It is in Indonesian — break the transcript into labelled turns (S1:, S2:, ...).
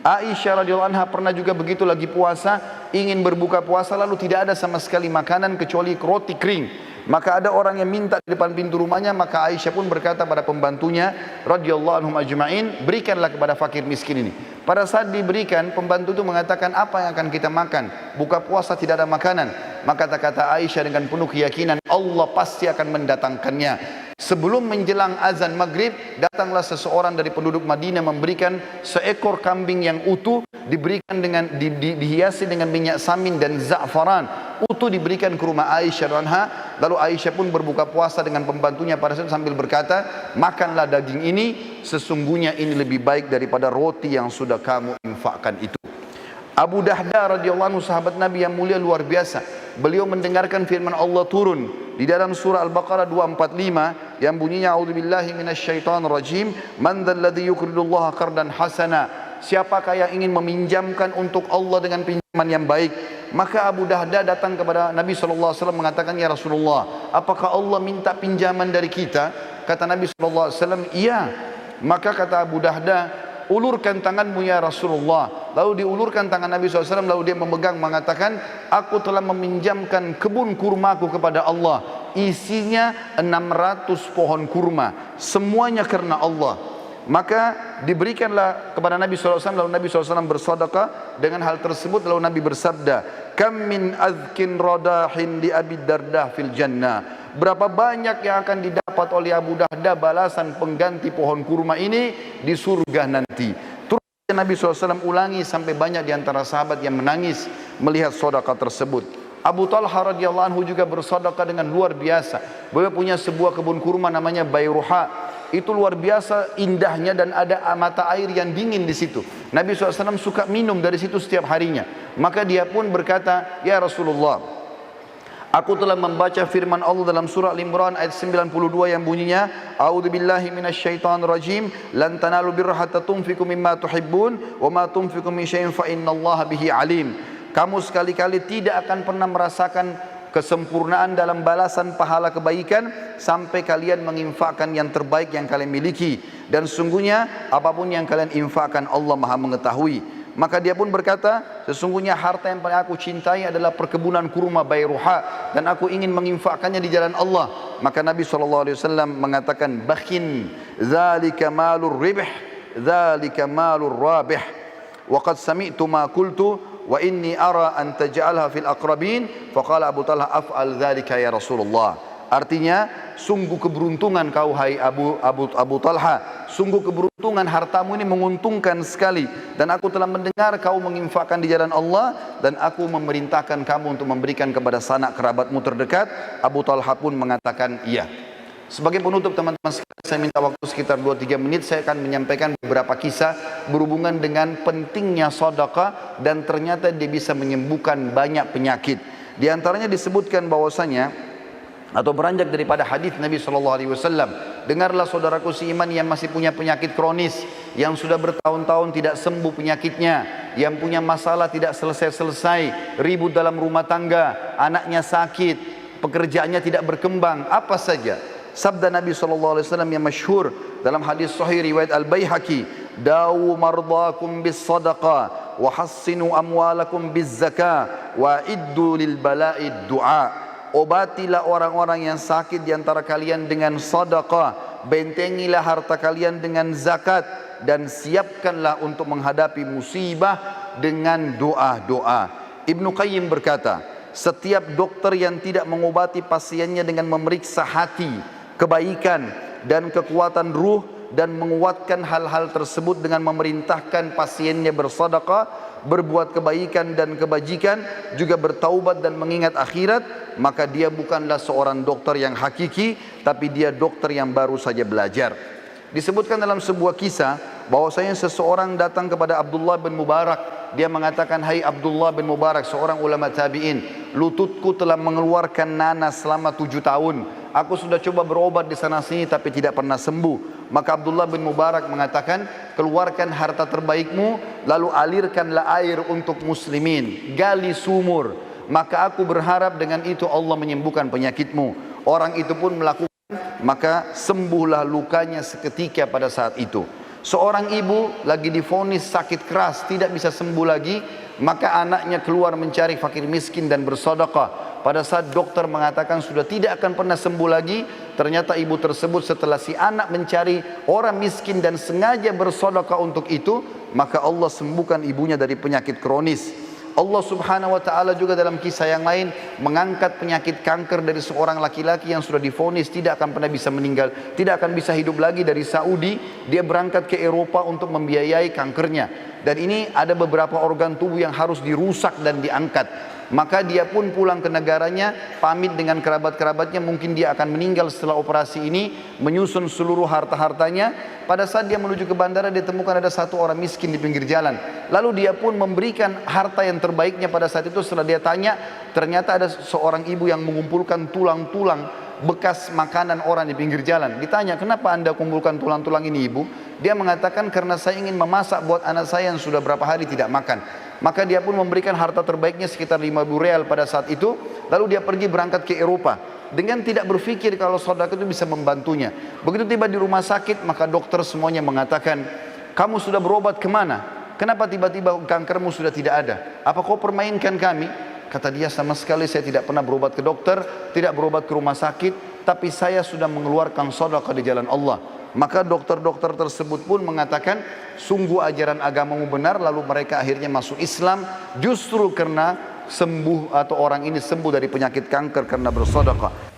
S1: Aisyah radhiyallahu anha pernah juga begitu, lagi puasa, ingin berbuka puasa lalu tidak ada sama sekali makanan kecuali roti kering. Maka ada orang yang minta di depan pintu rumahnya, maka Aisyah pun berkata pada pembantunya radhiyallahu anhum ajma'in, berikanlah kepada fakir miskin ini. Pada saat diberikan, pembantu itu mengatakan, apa yang akan kita makan? Buka puasa tidak ada makanan. Maka kata Aisyah dengan penuh keyakinan, Allah pasti akan mendatangkannya. Sebelum menjelang azan maghrib, datanglah seseorang dari penduduk Madinah memberikan seekor kambing yang utuh, diberikan dengan dihiasi dengan minyak samin dan za'faran, utuh diberikan ke rumah Aisyah anha. Lalu Aisyah pun berbuka puasa dengan pembantunya pada saat sambil berkata, makanlah daging ini, sesungguhnya ini lebih baik daripada roti yang sudah kamu infakkan itu. Abu Dahda radhiyallahu anhu, sahabat Nabi yang mulia luar biasa, beliau mendengarkan firman Allah turun di dalam surah Al-Baqarah 245 yang bunyinya, a'udzubillahi minasyaitonir rajim, man dzalladzi yuqridullaha qardan hasana, siapakah yang ingin meminjamkan untuk Allah dengan pinjaman yang baik? Maka Abu Dahda datang kepada Nabi SAW mengatakan, ya Rasulullah, apakah Allah minta pinjaman dari kita? Kata Nabi SAW, iya. Maka kata Abu Dahda, ulurkan tanganmu ya Rasulullah. Lalu diulurkan tangan Nabi SAW, lalu dia memegang mengatakan, aku telah meminjamkan kebun kurmaku kepada Allah, isinya 600 pohon kurma, semuanya karena Allah. Maka diberikanlah kepada Nabi SAW, lalu Nabi SAW bersedekah dengan hal tersebut. Lalu Nabi bersabda, kam min azkin radahin di Abi Dardah fil jannah, berapa banyak yang akan didapat oleh Abu Dahda balasan pengganti pohon kurma ini di surga nanti. Terus Nabi SAW ulangi sampai banyak di antara sahabat yang menangis melihat sedekah tersebut. Abu Talha radhiyallahu anhu juga bersedekah dengan luar biasa. Beliau punya sebuah kebun kurma namanya Bayruha. Itu luar biasa indahnya dan ada mata air yang dingin di situ. Nabi SAW suka minum dari situ setiap harinya. Maka dia pun berkata, ya Rasulullah, aku telah membaca firman Allah dalam surah Al-Imran ayat 92 yang bunyinya, a'udzubillahi minasyaitonir rajim, lan tanalu birra hatta tunfiqu mimma tuhibbun wa ma tunfiqu min syai'in fa innallaha bihi alim. Kamu sekali-kali tidak akan pernah merasakan kesempurnaan dalam balasan pahala kebaikan sampai kalian menginfakkan yang terbaik yang kalian miliki, dan sungguhnya apapun yang kalian infakkan Allah Maha mengetahui. Maka dia pun berkata, sesungguhnya harta yang paling aku cintai adalah perkebunan kurma Bayruha, dan aku ingin menginfakkannya di jalan Allah. Maka Nabi SAW mengatakan, bakhin, dzalika malur ribh, dzalika malur rabih, wa qad sami'tu ma qultu wa inni ara an taj'alha fil aqrabin. Faqala Abu Talha, af'al dzalika ya Rasulullah. Artinya, sungguh keberuntungan kau hai Abu Talha, sungguh keberuntungan, hartamu ini menguntungkan sekali, dan aku telah mendengar kau menginfakkan di jalan Allah, dan aku memerintahkan kamu untuk memberikan kepada sanak kerabatmu terdekat. Abu Talha pun mengatakan iya. Sebagai penutup teman-teman sekalian, saya minta waktu sekitar 2-3 menit. Saya akan menyampaikan beberapa kisah berhubungan dengan pentingnya sedekah, dan ternyata dia bisa menyembuhkan banyak penyakit. Di antaranya disebutkan bahwasanya, atau beranjak daripada hadis Nabi SAW, dengarlah saudaraku seiman yang masih punya penyakit kronis, yang sudah bertahun-tahun tidak sembuh penyakitnya, yang punya masalah tidak selesai-selesai, ribut dalam rumah tangga, anaknya sakit, pekerjaannya tidak berkembang, apa saja. Sabda Nabi SAW yang masyhur dalam hadis sahih riwayat Al-Baihaqi, dawu mardakum bis sadaqah wa hassinu amwalakum biz zakah wa iddu lil bala'id du'a. Obatilah orang-orang yang sakit di antara kalian dengan sedekah, bentengilah harta kalian dengan zakat, dan siapkanlah untuk menghadapi musibah dengan doa-doa. Ibnu Qayyim berkata, setiap dokter yang tidak mengobati pasiennya dengan memeriksa hati, kebaikan dan kekuatan ruh, dan menguatkan hal-hal tersebut dengan memerintahkan pasiennya bersedekah, berbuat kebaikan dan kebajikan, juga bertaubat dan mengingat akhirat, maka dia bukanlah seorang dokter yang hakiki, tapi dia dokter yang baru saja belajar. Disebutkan dalam sebuah kisah bahwasanya seseorang datang kepada Abdullah bin Mubarak. Dia mengatakan, hai Abdullah bin Mubarak, seorang ulama tabi'in, lututku telah mengeluarkan nanas selama 7 tahun. Aku sudah coba berobat di sana sini tapi tidak pernah sembuh. Maka Abdullah bin Mubarak mengatakan, keluarkan harta terbaikmu, lalu alirkanlah air untuk muslimin, gali sumur, maka aku berharap dengan itu Allah menyembuhkan penyakitmu. Orang itu pun melakukan, maka sembuhlah lukanya seketika pada saat itu. Seorang ibu lagi divonis sakit keras, tidak bisa sembuh lagi, maka anaknya keluar mencari fakir miskin dan bersedekah. Pada saat dokter mengatakan sudah tidak akan pernah sembuh lagi, ternyata ibu tersebut setelah si anak mencari orang miskin dan sengaja bersedekah untuk itu, maka Allah sembuhkan ibunya dari penyakit kronis. Allah subhanahu wa ta'ala juga dalam kisah yang lain mengangkat penyakit kanker dari seorang laki-laki yang sudah divonis tidak akan pernah bisa meninggal, tidak akan bisa hidup lagi. Dari Saudi dia berangkat ke Eropa untuk membiayai kankernya, dan ini ada beberapa organ tubuh yang harus dirusak dan diangkat. Maka dia pun pulang ke negaranya, pamit dengan kerabat-kerabatnya, mungkin dia akan meninggal setelah operasi ini, menyusun seluruh harta-hartanya. Pada saat dia menuju ke bandara, dia temukan ada satu orang miskin di pinggir jalan. Lalu dia pun memberikan harta yang terbaiknya pada saat itu. Setelah dia tanya, ternyata ada seorang ibu yang mengumpulkan tulang-tulang bekas makanan orang di pinggir jalan. Ditanya, kenapa anda kumpulkan tulang-tulang ini ibu? Dia mengatakan, karena saya ingin memasak buat anak saya yang sudah berapa hari tidak makan. Maka dia pun memberikan harta terbaiknya sekitar 5.000 real pada saat itu. Lalu dia pergi berangkat ke Eropa dengan tidak berpikir kalau sedekah itu bisa membantunya. Begitu tiba di rumah sakit, maka dokter semuanya mengatakan, kamu sudah berobat kemana? Kenapa tiba-tiba kankermu sudah tidak ada? Apa kau permainkan kami? Kata dia, sama sekali saya tidak pernah berobat ke dokter, tidak berobat ke rumah sakit, tapi saya sudah mengeluarkan sedekah di jalan Allah. Maka dokter-dokter tersebut pun mengatakan, sungguh ajaran agamamu benar. Lalu mereka akhirnya masuk Islam justru karena sembuh, atau orang ini sembuh dari penyakit kanker karena bersedekah.